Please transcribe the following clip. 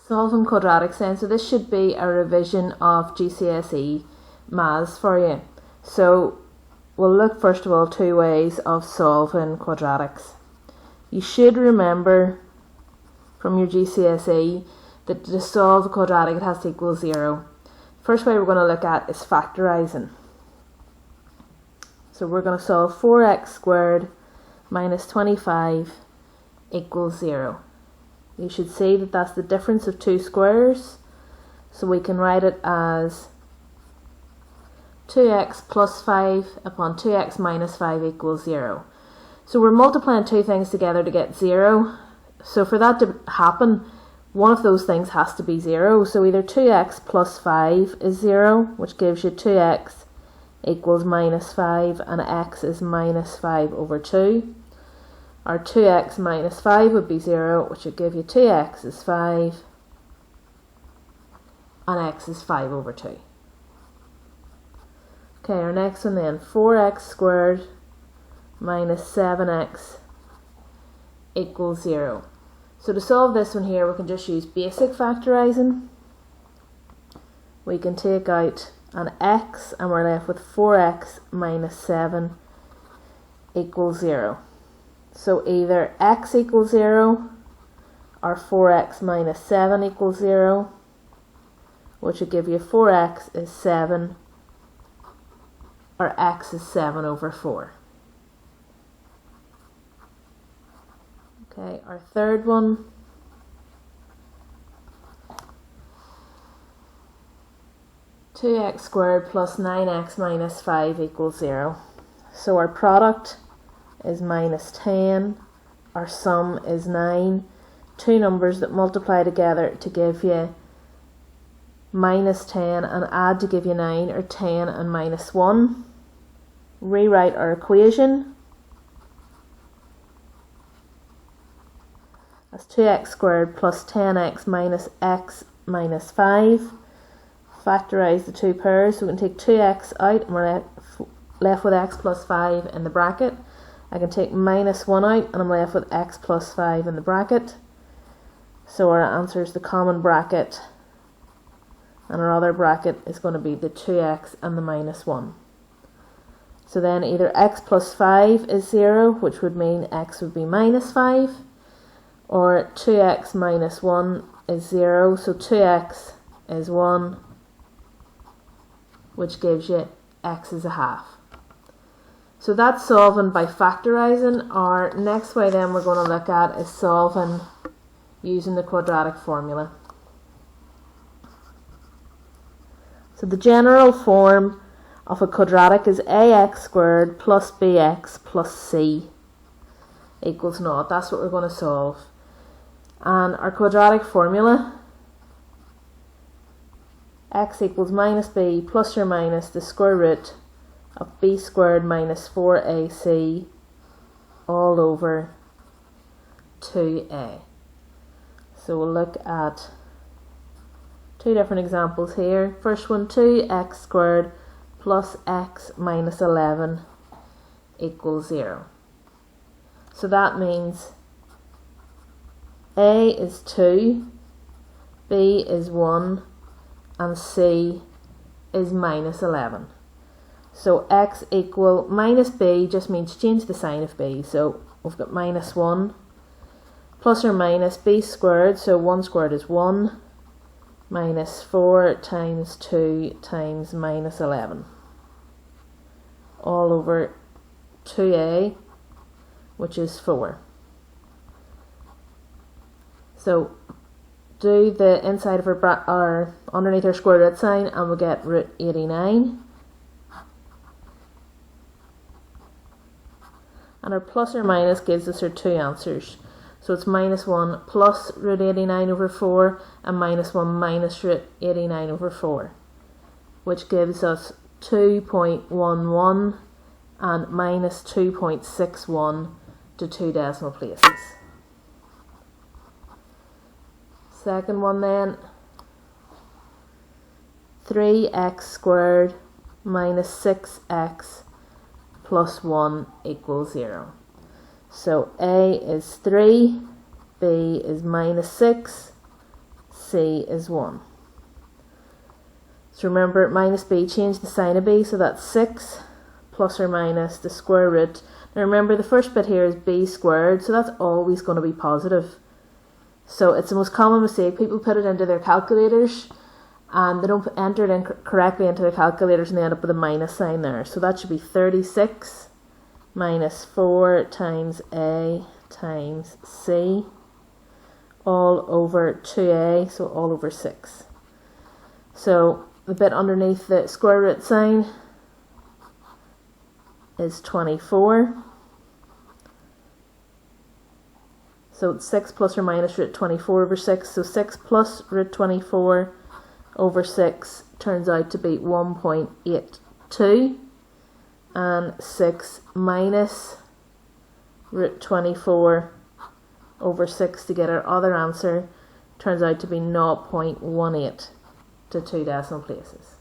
Solving quadratics then. So this should be a revision of GCSE maths for you. So we'll look first of all two ways of solving quadratics. You should remember from your GCSE that to solve a quadratic it has to equal 0. First way we're going to look at is factorising. So we're going to solve 4x squared minus 25 equals 0. You should see that that's the difference of two squares, so we can write it as 2x plus 5 upon 2x minus 5 equals 0. So we're multiplying two things together to get 0, so for that to happen one of those things has to be 0, so either 2x plus 5 is 0, which gives you 2x equals minus 5 and x is minus 5 over 2. Our 2x minus 5 would be 0, which would give you 2x is 5 and x is 5 over 2. Okay, our next one then, 4x squared minus 7x equals 0. So to solve this one here, we can just use basic factorising. We can take out an x and we're left with 4x minus 7 equals 0. So either x equals 0 or 4x minus 7 equals 0, which would give you 4x is 7 or x is 7 over 4. Okay, our third one, two x squared plus 9x minus 5 equals 0. So our product is minus 10, our sum is 9, two numbers that multiply together to give you minus 10 and add to give you 9 are 10 and minus 1. Rewrite our equation as 2x squared plus 10x minus x minus 5. Factorise the two pairs, so we can take 2x out and we're left with x plus 5 in the bracket. I can take minus 1 out and I'm left with x plus 5 in the bracket. So our answer is the common bracket, and our other bracket is going to be the 2x and the minus 1. So then either x plus 5 is 0, which would mean x would be minus 5, or 2x minus 1 is 0, so 2x is 1, which gives you x is a half. So that's solving by factorising. Our next way then we're going to look at is solving using the quadratic formula. So the general form of a quadratic is ax squared plus bx plus c equals 0. That's what we're going to solve. And our quadratic formula, x equals minus b plus or minus the square root of b squared minus 4ac all over 2a. So we'll look at two different examples here. First one, 2x squared plus x minus 11 equals 0. So that means a is 2, b is 1, and c is minus 11. So x equal minus b just means change the sign of b. So we've got minus 1 plus or minus b squared, so 1 squared is 1, minus 4 times 2 times minus 11 all over 2a, which is 4. So do the inside of our underneath our square root sign and we'll get root 89. And our plus or minus gives us our two answers. So it's minus 1 plus root 89 over 4 and minus 1 minus root 89 over 4, which gives us 2.11 and minus 2.61 to two decimal places. Second one then, 3x squared minus 6x plus 1 equals 0. So a is 3, b is minus 6, c is 1. So remember, minus b, change the sign of b, so that's 6 plus or minus the square root. Now remember, the first bit here is b squared, so that's always going to be positive. So it's the most common mistake. People put it into their calculators and they don't enter it in correctly into their calculators and they end up with a minus sign there. So that should be 36 minus 4 times a times c all over 2a, so all over 6. So the bit underneath the square root sign is 24. So it's 6 plus or minus root 24 over 6. So 6 plus root 24 over 6 turns out to be 1.82. And 6 minus root 24 over 6 to get our other answer turns out to be 0.18 to 2 decimal places.